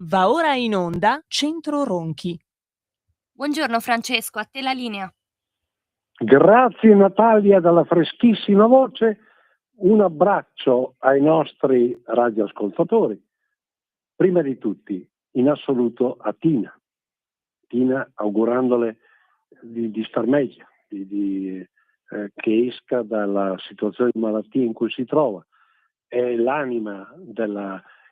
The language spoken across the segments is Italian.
Va ora in onda Centro Ronchi. Buongiorno Francesco, a te la linea. Grazie Natalia dalla freschissima voce, un abbraccio ai nostri radioascoltatori, prima di tutti in assoluto a Tina augurandole di star meglio, che esca dalla situazione di malattia in cui si trova. È l'anima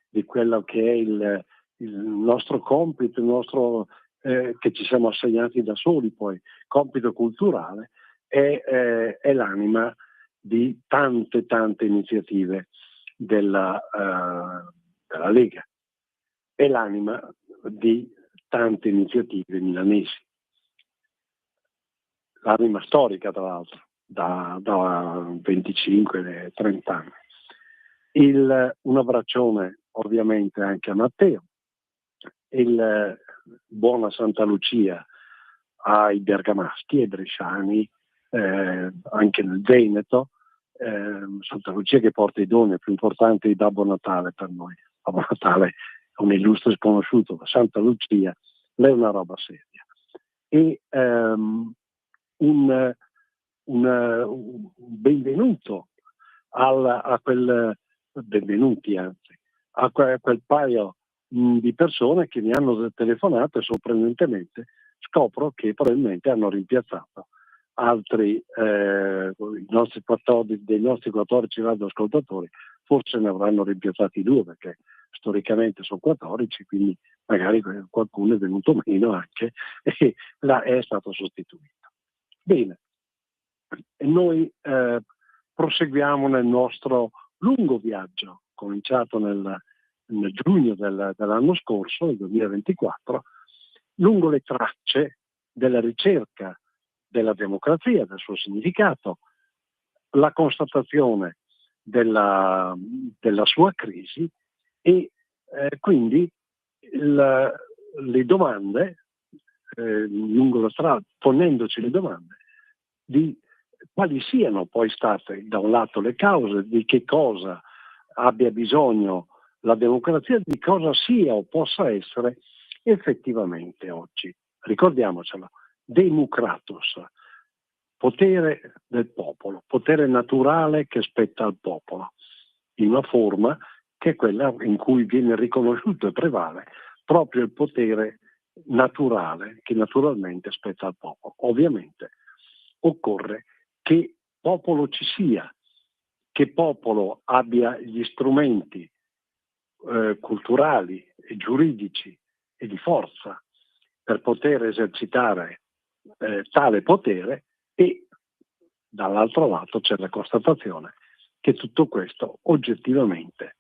di quello che è il nostro compito, il nostro che ci siamo assegnati da soli, poi compito culturale, è l'anima di tante iniziative della Lega, è l'anima di tante iniziative milanesi, l'anima storica tra l'altro da 25-30 anni. Un abbraccione ovviamente anche a Matteo, buona Santa Lucia ai bergamaschi e bresciani, anche nel Veneto, Santa Lucia che porta i doni più importanti di Babbo Natale per noi. Babbo Natale è un illustre sconosciuto, ma Santa Lucia lei è una roba seria. E un benvenuto benvenuti anzi a quel paio di persone che mi hanno telefonato e sorprendentemente scopro che probabilmente hanno rimpiazzato altri dei nostri 14 radioascoltatori, forse ne avranno rimpiazzati 2 perché storicamente sono 14, quindi magari qualcuno è venuto meno anche e è stato sostituito. Bene, noi proseguiamo nel nostro lungo viaggio cominciato nel giugno dell'anno scorso, nel 2024, lungo le tracce della ricerca della democrazia, del suo significato, la constatazione della sua crisi e quindi le domande lungo la strada, ponendoci le domande di quali siano poi state da un lato le cause, di che cosa abbia bisogno la democrazia, di cosa sia o possa essere effettivamente oggi. Ricordiamocelo, democratos, potere del popolo, potere naturale che spetta al popolo, in una forma che è quella in cui viene riconosciuto e prevale proprio il potere naturale che naturalmente spetta al popolo. Ovviamente occorre che popolo ci sia, che popolo abbia gli strumenti culturali e giuridici e di forza per poter esercitare tale potere, e dall'altro lato c'è la constatazione che tutto questo oggettivamente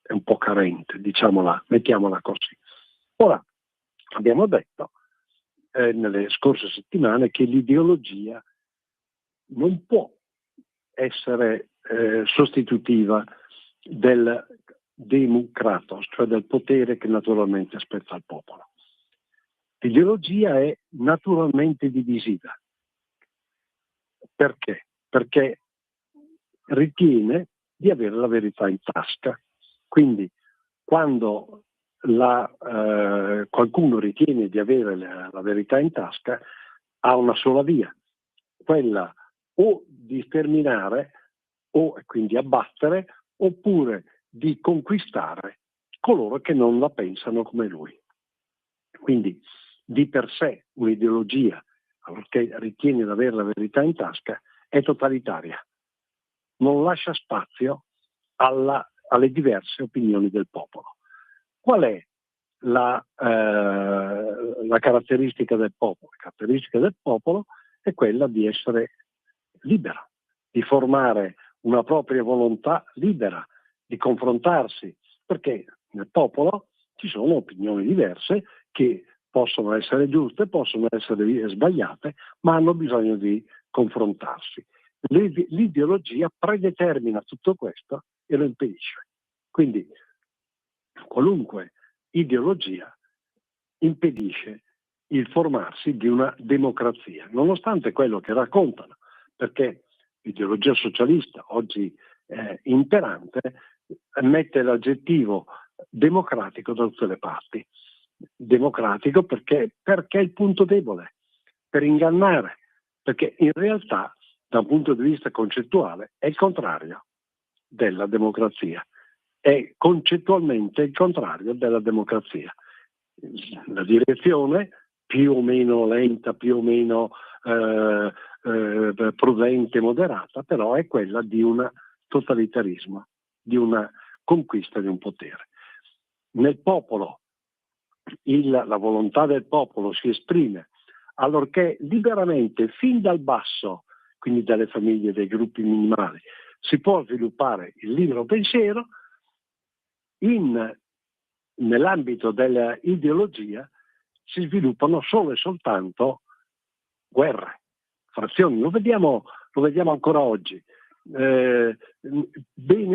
è un po' carente, mettiamola così. Ora, abbiamo detto nelle scorse settimane che l'ideologia non può essere sostitutiva del democratos, cioè del potere che naturalmente spetta al popolo. L'ideologia è naturalmente divisiva. Perché? Perché ritiene di avere la verità in tasca. Quindi quando qualcuno ritiene di avere la verità in tasca, ha una sola via, quella o di sterminare o quindi abbattere, oppure di conquistare coloro che non la pensano come lui. Quindi di per sé un'ideologia che ritiene di avere la verità in tasca è totalitaria, non lascia spazio alle diverse opinioni del popolo. Qual è la caratteristica del popolo? La caratteristica del popolo è quella di essere libero, di formare una propria volontà libera, di confrontarsi, perché nel popolo ci sono opinioni diverse che possono essere giuste, possono essere sbagliate, ma hanno bisogno di confrontarsi. L'ideologia predetermina tutto questo e lo impedisce. Quindi qualunque ideologia impedisce il formarsi di una democrazia, nonostante quello che raccontano, perché l'ideologia socialista oggi imperante mette l'aggettivo democratico da tutte le parti. Democratico perché è il punto debole, per ingannare, perché in realtà da un punto di vista concettuale è il contrario della democrazia, è concettualmente il contrario della democrazia. La direzione più o meno lenta, più o meno prudente, moderata, però è quella di un totalitarismo, di una conquista di un potere. Nel popolo la volontà del popolo si esprime allorché liberamente, fin dal basso, quindi dalle famiglie, dai gruppi minimali, si può sviluppare il libero pensiero. Nell'ambito dell'ideologia si sviluppano solo e soltanto guerre, frazioni. Lo vediamo ancora oggi. Bene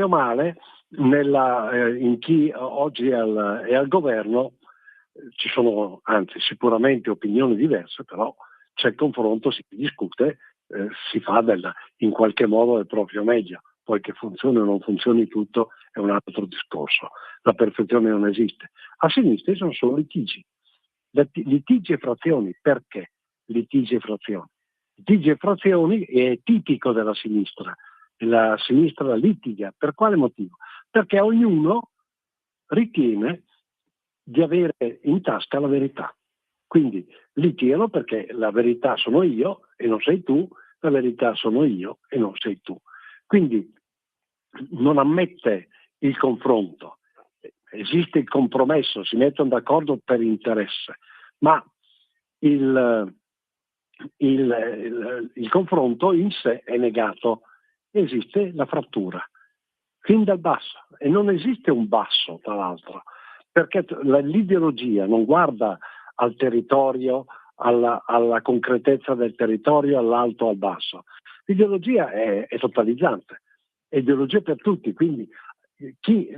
o male, in chi oggi è al governo ci sono, anzi sicuramente opinioni diverse, però c'è il confronto, si discute, si fa in qualche modo del proprio meglio. Poi che funzioni o non funzioni tutto è un altro discorso. La perfezione non esiste. A sinistra sono solo litigi. Litigi e frazioni. Perché litigi e frazioni? Litigi e frazioni è tipico della sinistra. La sinistra litiga. Per quale motivo? Perché ognuno ritiene di avere in tasca la verità. Quindi litigano perché la verità sono io e non sei tu, la verità sono io e non sei tu. Quindi non ammette il confronto, esiste il compromesso, si mettono d'accordo per interesse, ma il confronto in sé è negato, esiste la frattura, fin dal basso, e non esiste un basso tra l'altro, perché l'ideologia non guarda al territorio, alla concretezza del territorio, all'alto o al basso. L'ideologia è totalizzante, è ideologia per tutti, quindi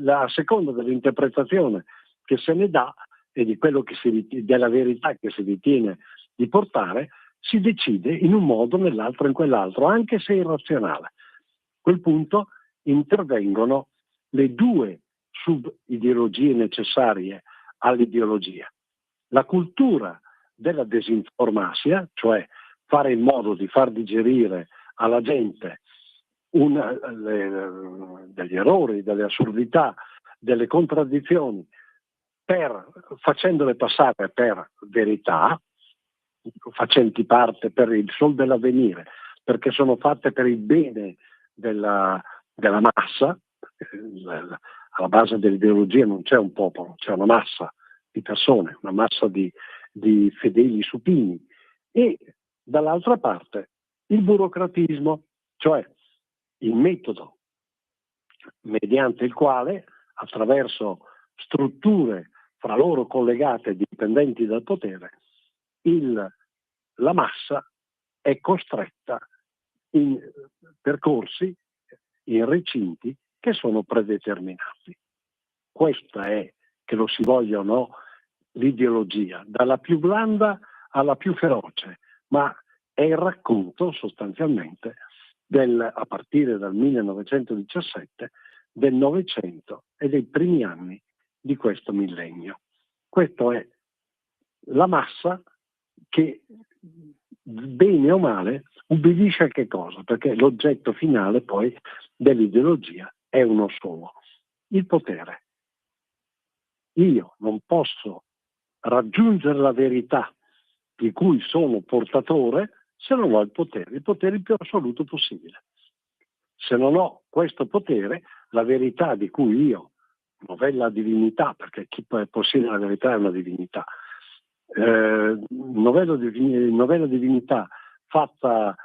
a seconda dell'interpretazione che se ne dà e di quello della verità che si ritiene di portare, si decide in un modo, nell'altro, in quell'altro, anche se irrazionale. A quel punto intervengono le due subideologie necessarie all'ideologia. La cultura della disinformatia, cioè fare in modo di far digerire alla gente degli errori, delle assurdità, delle contraddizioni, facendole passare per verità, facenti parte per il sol dell'avvenire, perché sono fatte per il bene della massa. Alla base dell'ideologia non c'è un popolo, c'è una massa di persone, una massa di fedeli supini, e dall'altra parte il burocratismo, cioè il metodo mediante il quale, attraverso strutture fra loro collegate e dipendenti dal potere, la massa è costretta in percorsi, in recinti che sono predeterminati. Questa è, che lo si voglia o no, l'ideologia, dalla più blanda alla più feroce, ma è il racconto sostanzialmente a partire dal 1917 del Novecento e dei primi anni di questo millennio. Questa è la massa che, bene o male, ubbidisce a che cosa? Perché l'oggetto finale poi dell'ideologia è uno solo: il potere. Io non posso raggiungere la verità di cui sono portatore se non ho il potere il più assoluto possibile. Se non ho questo potere, la verità di cui io, novella divinità, perché chi possiede la verità è una divinità, novella divinità fatta,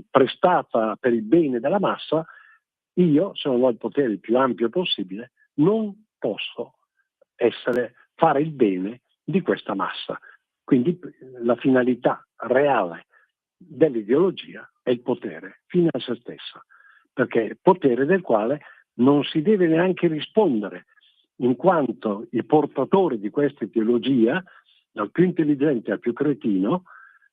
prestata per il bene della massa, io, se non ho il potere il più ampio possibile, non posso fare il bene di questa massa. Quindi la finalità reale dell'ideologia è il potere, fine a se stessa, perché potere del quale non si deve neanche rispondere, in quanto i portatori di questa ideologia, dal più intelligente al più cretino,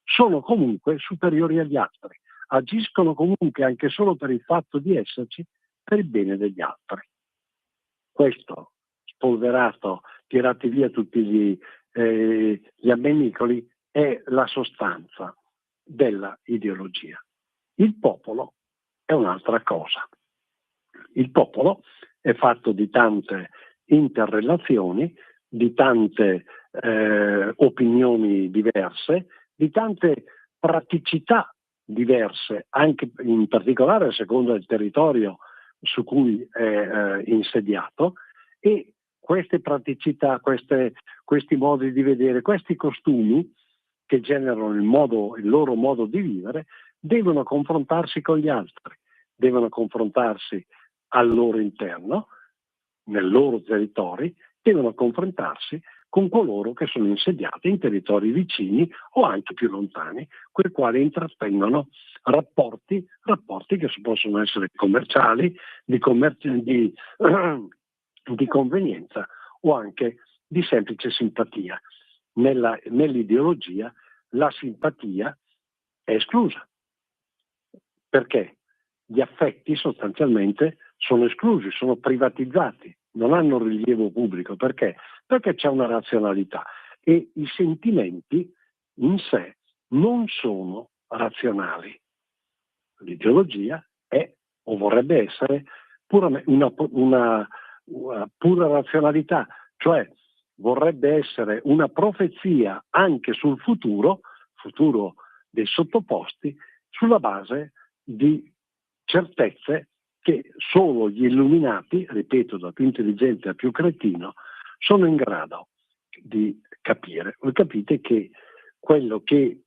sono comunque superiori agli altri, agiscono comunque anche solo per il fatto di esserci, per il bene degli altri. Questo spolverato, tirati via tutti gli ammennicoli, è la sostanza della ideologia. Il popolo è un'altra cosa. Il popolo è fatto di tante interrelazioni, di tante opinioni diverse, di tante praticità diverse, anche in particolare a seconda del territorio su cui è insediato, e queste praticità, questi modi di vedere, questi costumi che generano il loro modo di vivere, devono confrontarsi con gli altri, devono confrontarsi al loro interno, nel loro territori, devono confrontarsi con coloro che sono insediati in territori vicini o anche più lontani, con i quali intrattengono rapporti che possono essere commerciali, di convenienza o anche di semplice simpatia. Nell'ideologia la simpatia è esclusa. Perché? Gli affetti sostanzialmente sono esclusi, sono privatizzati, non hanno rilievo pubblico. Perché? Perché c'è una razionalità e i sentimenti in sé non sono razionali. L'ideologia è o vorrebbe essere una pura razionalità, cioè vorrebbe essere una profezia anche sul futuro dei sottoposti, sulla base di certezze che solo gli illuminati, ripeto, da più intelligente a più cretino, sono in grado di capire. Voi capite che quello che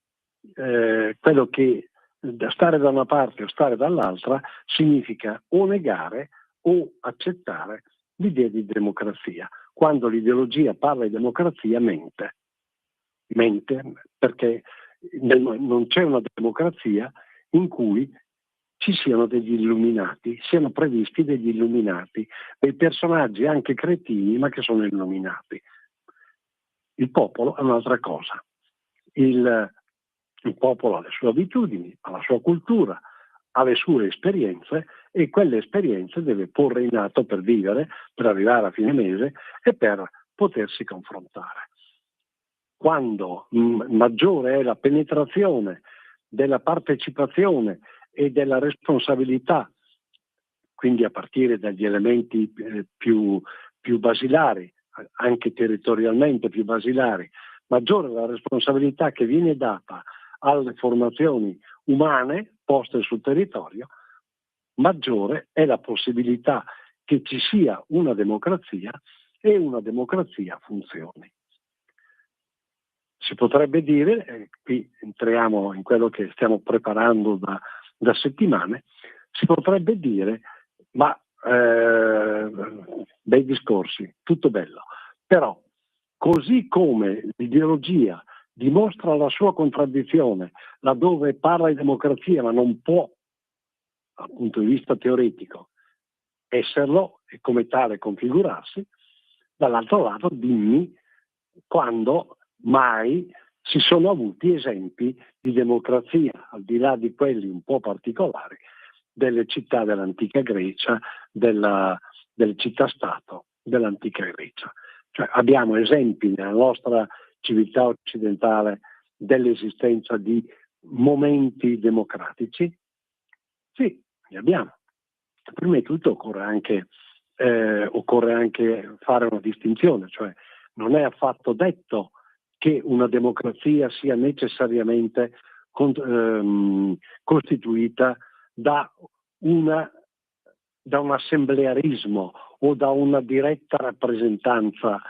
stare da una parte o stare dall'altra significa o negare o accettare l'idea di democrazia. Quando l'ideologia parla di democrazia mente perché non c'è una democrazia in cui ci siano degli illuminati, siano previsti degli illuminati, dei personaggi anche cretini ma che sono illuminati. Il popolo è un'altra cosa. Il popolo ha le sue abitudini, ha la sua cultura, ha le sue esperienze e quelle esperienze deve porre in atto per vivere, per arrivare a fine mese e per potersi confrontare. Quando maggiore è la penetrazione della partecipazione e della responsabilità, quindi a partire dagli elementi più basilari, anche territorialmente più basilari, maggiore è la responsabilità che viene data alle formazioni umane poste sul territorio, maggiore è la possibilità che ci sia una democrazia e una democrazia funzioni. Si potrebbe dire, qui entriamo in quello che stiamo preparando da settimane, si potrebbe dire, ma bei discorsi, tutto bello, però così come l'ideologia dimostra la sua contraddizione laddove parla di democrazia ma non può, dal punto di vista teoretico, esserlo e come tale configurarsi, dall'altro lato dimmi quando mai si sono avuti esempi di democrazia, al di là di quelli un po' particolari, delle città dell'antica Grecia, delle città-stato dell'antica Grecia. Cioè abbiamo esempi nella nostra civiltà occidentale dell'esistenza di momenti democratici? Sì, li abbiamo. Prima di tutto occorre anche fare una distinzione, cioè non è affatto detto che una democrazia sia necessariamente costituita da un assemblearismo o da una diretta rappresentanza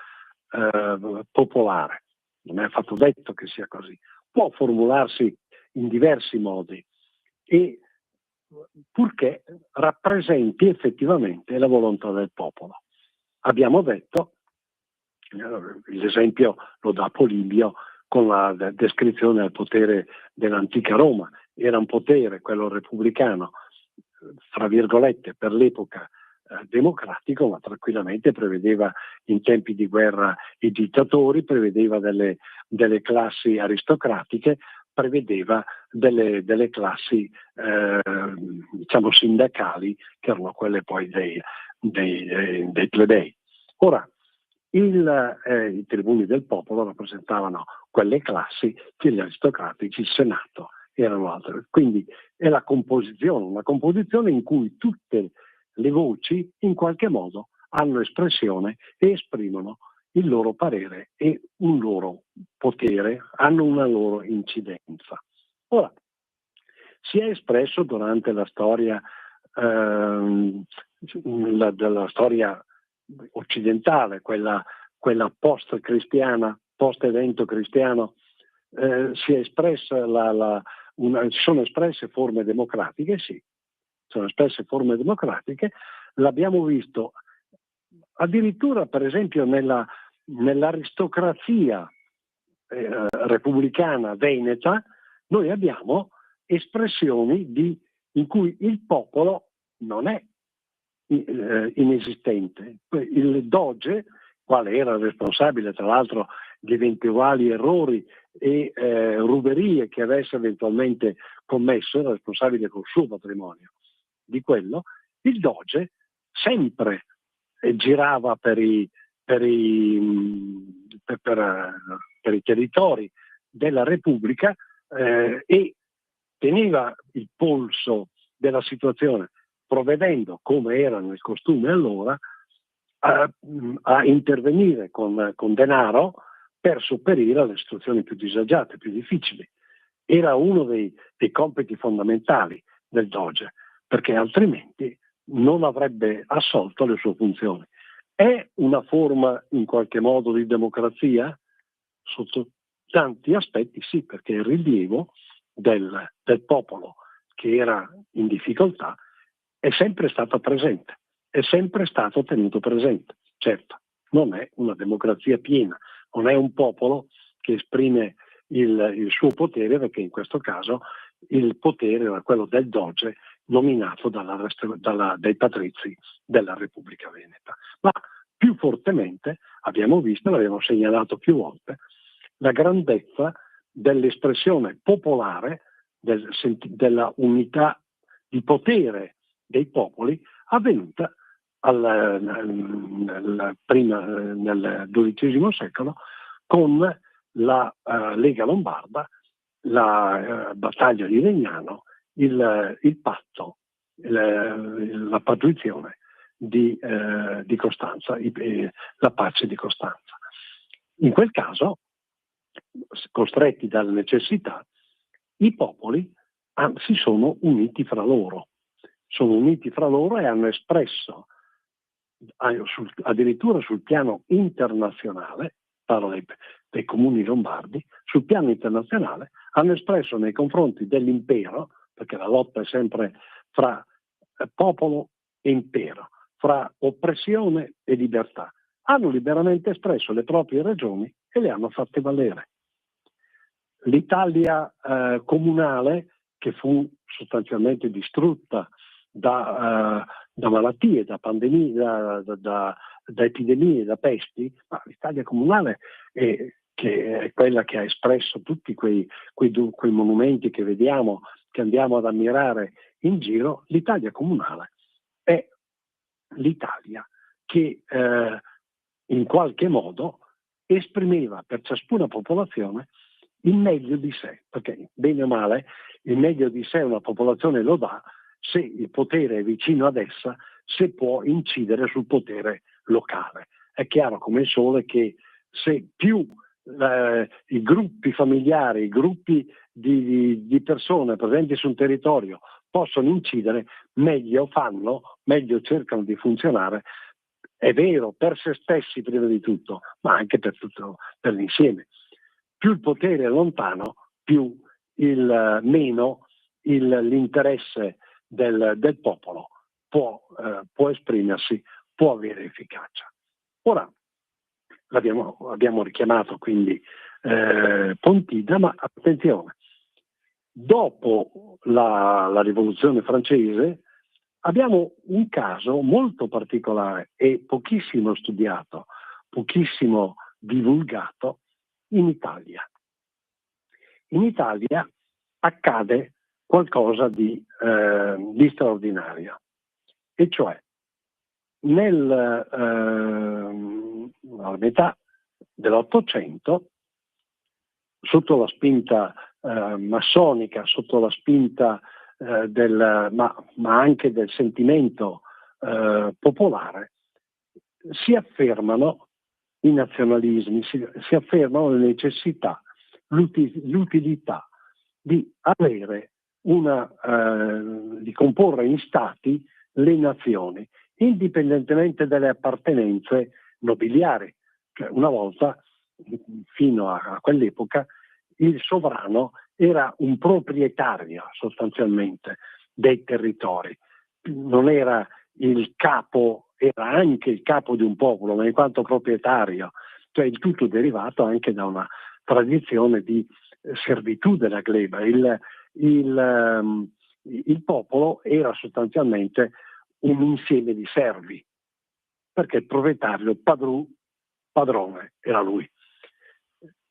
popolare. Non è affatto detto che sia così. Può formularsi in diversi modi e purché rappresenti effettivamente la volontà del popolo. Abbiamo detto, l'esempio lo dà Polibio con la descrizione del potere dell'antica Roma. Era un potere, quello repubblicano, fra virgolette, per l'epoca democratico, ma tranquillamente prevedeva in tempi di guerra i dittatori, prevedeva delle classi aristocratiche, prevedeva delle classi diciamo sindacali che erano quelle poi dei plebei. Ora, I tribuni del popolo rappresentavano quelle classi, che gli aristocratici, il Senato, erano altre. Quindi è una composizione in cui tutte le voci in qualche modo hanno espressione e esprimono il loro parere e un loro potere, hanno una loro incidenza. Ora, si è espresso durante la storia della storia occidentale, quella post-cristiana, post-evento cristiano, si è espressa ci sono espresse forme democratiche, sì, sono espresse forme democratiche, l'abbiamo visto addirittura per esempio nell'aristocrazia repubblicana veneta. Noi abbiamo espressioni in cui il popolo non è inesistente. Il doge, quale era responsabile tra l'altro di eventuali errori e ruberie che avesse eventualmente commesso, era responsabile col suo patrimonio di quello, il doge sempre girava per i territori della Repubblica e teneva il polso della situazione, provvedendo, come era nel costume allora, a intervenire con denaro per sopperire alle situazioni più disagiate, più difficili. Era uno dei compiti fondamentali del doge, perché altrimenti non avrebbe assolto le sue funzioni. È una forma in qualche modo di democrazia? Sotto tanti aspetti sì, perché il rilievo del popolo che era in difficoltà è sempre stato presente, è sempre stato tenuto presente. Certo, non è una democrazia piena, non è un popolo che esprime il suo potere, perché in questo caso il potere era quello del doge nominato dai patrizi della Repubblica Veneta. Ma più fortemente abbiamo visto, l'abbiamo segnalato più volte, la grandezza dell'espressione popolare, della unità di potere dei popoli avvenuta nel XII secolo con la Lega Lombarda, la battaglia di Legnano, il patto, la patrizione di Costanza, la pace di Costanza. In quel caso, costretti dalla necessità, i popoli si sono uniti fra loro e hanno espresso addirittura sul piano internazionale, parlo dei comuni lombardi, sul piano internazionale hanno espresso nei confronti dell'impero, perché la lotta è sempre fra popolo e impero, fra oppressione e libertà, hanno liberamente espresso le proprie ragioni e le hanno fatte valere. L'Italia comunale, che fu sostanzialmente distrutta da malattie, da pandemie, da epidemie, da pesti, ma l'Italia comunale che è quella che ha espresso tutti quei monumenti che vediamo, che andiamo ad ammirare in giro. L'Italia comunale è l'Italia che in qualche modo esprimeva per ciascuna popolazione il meglio di sé, perché bene o male il meglio di sé una popolazione lo dà se il potere è vicino ad essa, se può incidere sul potere locale. È chiaro come il sole che se più i gruppi familiari, i gruppi di persone presenti su un territorio possono incidere, meglio fanno, meglio cercano di funzionare. È vero, per se stessi prima di tutto, ma anche per l'insieme. Più il potere è lontano, più meno l'interesse del popolo può esprimersi, può avere efficacia. Ora abbiamo richiamato quindi Pontida, ma attenzione, dopo la rivoluzione francese abbiamo un caso molto particolare e pochissimo studiato, pochissimo divulgato in Italia. In Italia accade qualcosa di straordinario, e cioè alla metà dell'Ottocento, sotto la spinta massonica, sotto la spinta ma anche del sentimento popolare, si affermano i nazionalismi, si affermano le necessità, l'utilità di avere di comporre in stati le nazioni, indipendentemente dalle appartenenze nobiliari. Cioè, una volta, fino a quell'epoca, il sovrano era un proprietario sostanzialmente dei territori, non era il capo, era anche il capo di un popolo, ma in quanto proprietario, cioè il tutto derivato anche da una tradizione di servitù della gleba. Il popolo era sostanzialmente un insieme di servi, perché il proprietario, il padrone, era lui.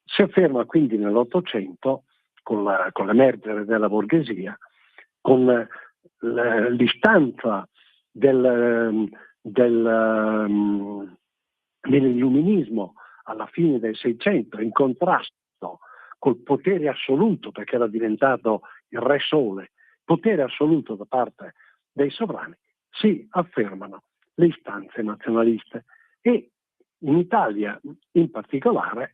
Si afferma quindi nell'Ottocento, con l'emergere della borghesia, con l'istanza dell'illuminismo alla fine del Seicento, in contrasto col potere assoluto, perché era diventato il Re Sole, potere assoluto da parte dei sovrani, si affermano le istanze nazionaliste. E in Italia in particolare,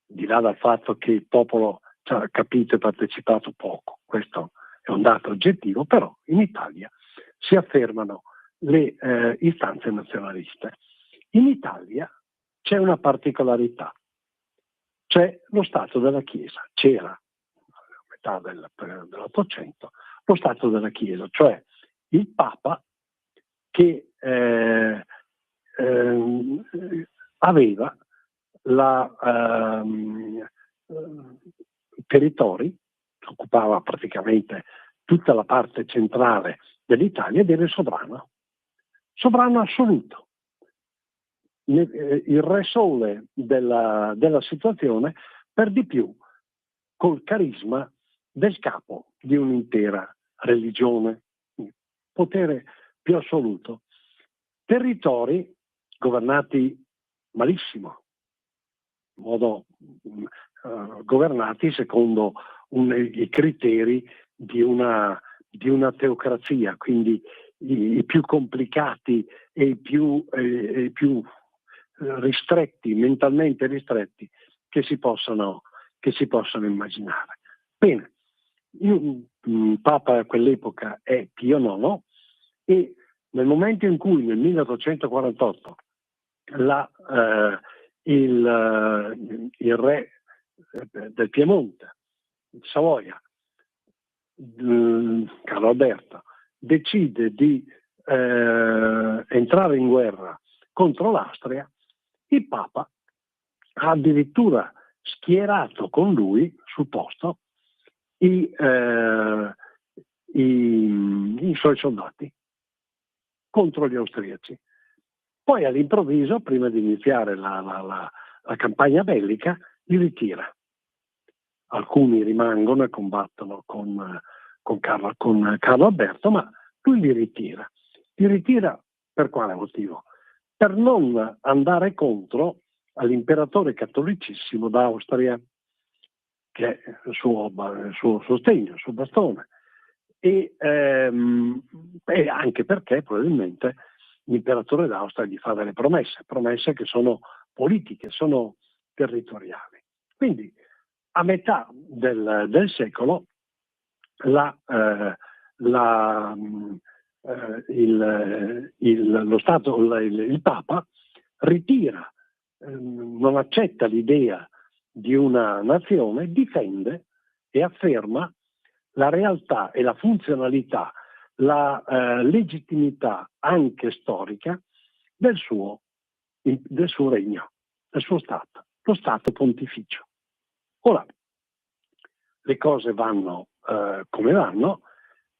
di là dal fatto che il popolo ci ha capito e partecipato poco, questo è un dato oggettivo, però in Italia si affermano le istanze nazionaliste. In Italia c'è una particolarità, c'è lo Stato della Chiesa, c'era a metà dell'Ottocento lo Stato della Chiesa, cioè il Papa che aveva territori, occupava praticamente tutta la parte centrale dell'Italia ed era il sovrano assoluto, il Re Sole della situazione, per di più col carisma del capo di un'intera religione, potere più assoluto. Territori governati malissimo, in modo governati secondo i criteri di una teocrazia, quindi i più complicati e i più ristretti, mentalmente ristretti, che si possano immaginare. Bene, il Papa a quell'epoca è Pio IX e nel momento in cui nel 1848 il re del Piemonte, Savoia, Carlo Alberto, decide di entrare in guerra contro l'Austria, il Papa ha addirittura schierato con lui sul posto i suoi soldati contro gli austriaci. Poi all'improvviso, prima di iniziare la campagna bellica, li ritira. Alcuni rimangono e combattono con Carlo Alberto, ma lui li ritira. Li ritira per quale motivo? Per non andare contro all'imperatore cattolicissimo d'Austria, che è il suo sostegno, il suo bastone. E anche perché probabilmente l'imperatore d'Austria gli fa delle promesse che sono politiche, sono territoriali. Quindi a metà del secolo il Papa ritira, non accetta l'idea di una nazione, difende e afferma la realtà e la funzionalità, la legittimità anche storica del suo regno, del suo Stato, lo Stato pontificio. Ora, le cose vanno come vanno.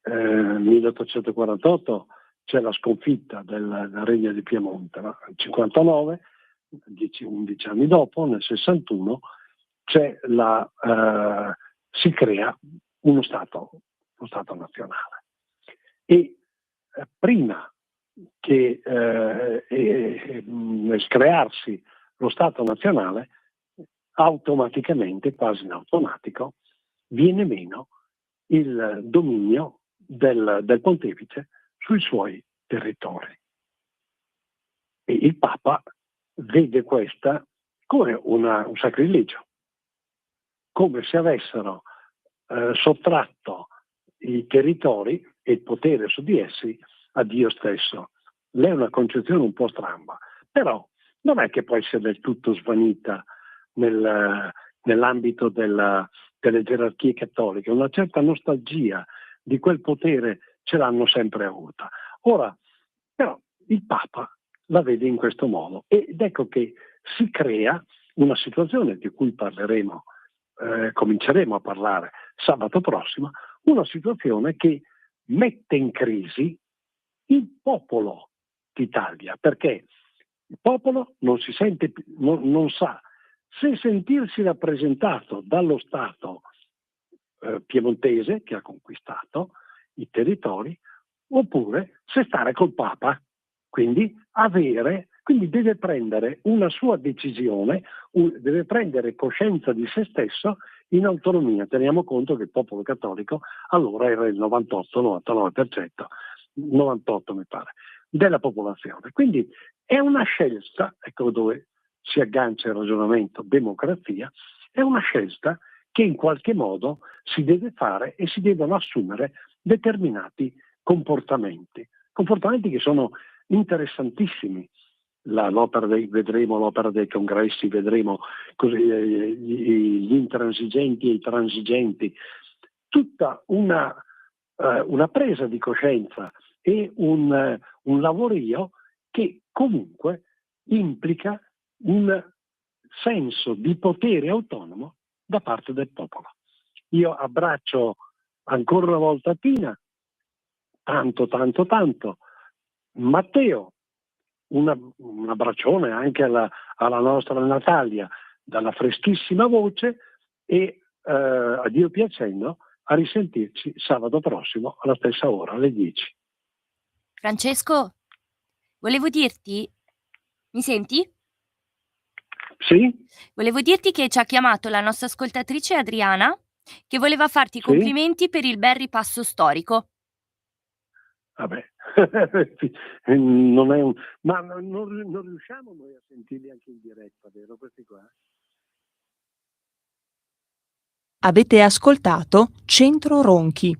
Nel 1848 c'è la sconfitta del Regno di Piemonte, nel 59, 11 anni dopo, nel 61, si crea uno Stato nazionale. E prima che nel crearsi lo Stato nazionale automaticamente, quasi in automatico, viene meno il dominio del pontefice sui suoi territori. E il Papa vede questa come un sacrilegio, come se avessero sottratto i territori e il potere su di essi a Dio stesso. Lei è una concezione un po' stramba, però non è che poi sia del tutto svanita nell'ambito delle gerarchie cattoliche. Una certa nostalgia di quel potere ce l'hanno sempre avuta. Ora, però, il Papa la vede in questo modo ed ecco che si crea una situazione di cui parleremo, cominceremo a parlare sabato prossimo, una situazione che mette in crisi il popolo d'Italia, perché il popolo non si sente, non sa se sentirsi rappresentato dallo Stato piemontese che ha conquistato i territori oppure se stare col Papa, quindi deve prendere una sua decisione, deve prendere coscienza di se stesso in autonomia. Teniamo conto che il popolo cattolico allora era il 98-99%, 98 mi pare, della popolazione. Quindi è una scelta, ecco dove si aggancia il ragionamento democrazia, è una scelta che in qualche modo si deve fare e si devono assumere determinati comportamenti che sono interessantissimi. Vedremo l'opera dei congressi, vedremo gli intransigenti e i transigenti, tutta una presa di coscienza e un lavorio che comunque implica un senso di potere autonomo da parte del popolo. Io abbraccio ancora una volta Tina, tanto Matteo, un abbraccione anche alla nostra Natalia dalla freschissima voce e a Dio piacendo a risentirci sabato prossimo alla stessa ora, alle 10. Francesco, volevo dirti, mi senti? Sì? Volevo dirti che ci ha chiamato la nostra ascoltatrice Adriana, che voleva farti i Sì? complimenti per il bel ripasso storico. Vabbè, non è ma non riusciamo noi a sentirli anche in diretta, vero questi qua? Avete ascoltato Centro Ronchi,